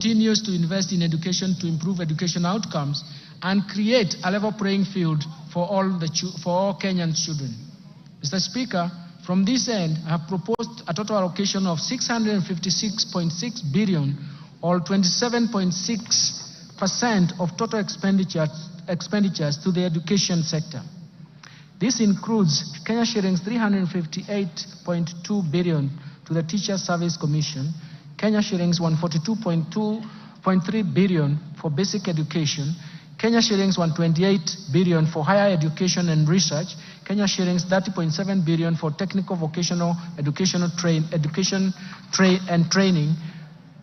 continues to invest in education to improve education outcomes and create a level playing field for all Kenyan children. Mr. Speaker, from this end, I have proposed a total allocation of 656.6 billion, or 27.6% of total expenditures to the education sector. This includes Kenya shillings 358.2 billion to the Teachers Service Commission, Kenya shillings 142.3 billion for basic education, Kenya shillings 128 billion for higher education and research, Kenya shillings 30.7 billion for technical vocational education and training.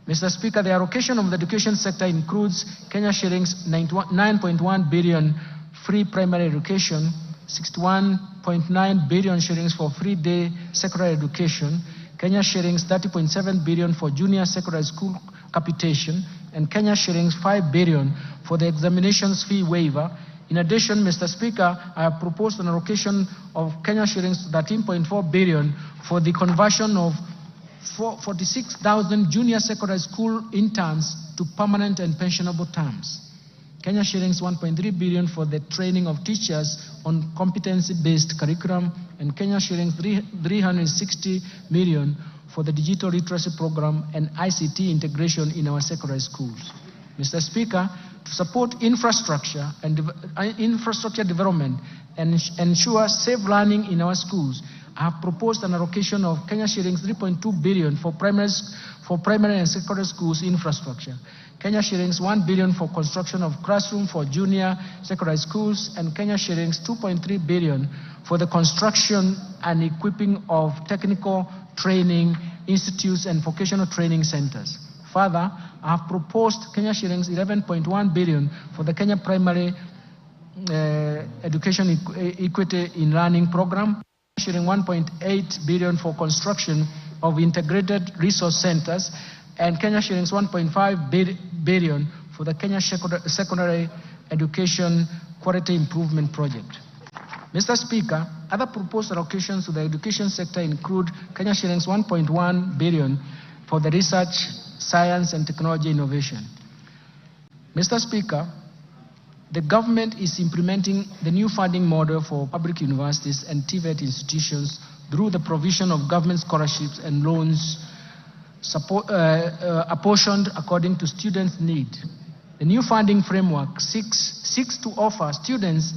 Mr. Speaker, the allocation of the education sector includes Kenya shillings 9.1 billion free primary education, 61.9 billion shillings for free day secondary education, Kenya shillings 30.7 billion for junior secondary school capitation, and Kenya shillings 5 billion for the examinations fee waiver. In addition, Mr. Speaker, I have proposed an allocation of Kenya shillings 13.4 billion for the conversion of 46,000 junior secondary school interns to permanent and pensionable terms. Kenya shillings 1.3 billion for the training of teachers on competency-based curriculum, and Kenya shillings 360 million for the digital literacy program and ICT integration in our secondary schools. Mr. Speaker, to support infrastructure development and ensure safe learning in our schools, I have proposed an allocation of Kenya shillings 3.2 billion for primary and secondary schools infrastructure, Kenya shillings 1 billion for construction of classroom for junior secondary schools, and Kenya shillings 2.3 billion for the construction and equipping of technical training institutes and vocational training centers. Further, I have proposed Kenya shillings 11.1 billion for the Kenya Primary Education Equity in Learning Program, shilling 1.8 billion for construction of integrated resource centers, and Kenya shillings 1.5 billion for the Kenya Secondary Education Quality Improvement Project. Mr. Speaker, other proposed allocations to the education sector include Kenya shillings 1.1 billion for the research, science, and technology innovation. Mr. Speaker, the government is implementing the new funding model for public universities and TVET institutions through the provision of government scholarships and loans apportioned according to students' need. The new funding framework seeks to offer students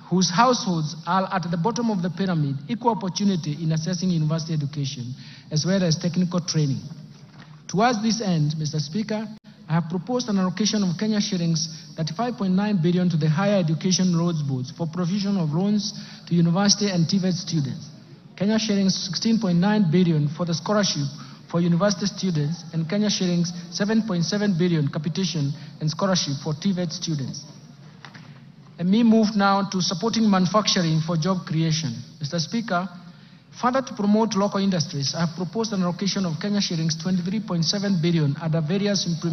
whose households are at the bottom of the pyramid equal opportunity in accessing university education as well as technical training. Towards this end, Mr. Speaker, I have proposed an allocation of Kenya shillings 35.9 billion to the Higher Education Roads Boards for provision of loans to university and TVET students, Kenya shillings 16.9 billion for the scholarship for university students, and Kenya shillings 7.7 billion capitation and scholarship for TVET students. Let me move now to supporting manufacturing for job creation. Mr. Speaker, further to promote local industries, I have proposed an allocation of Kenya shillings 23.7 billion under various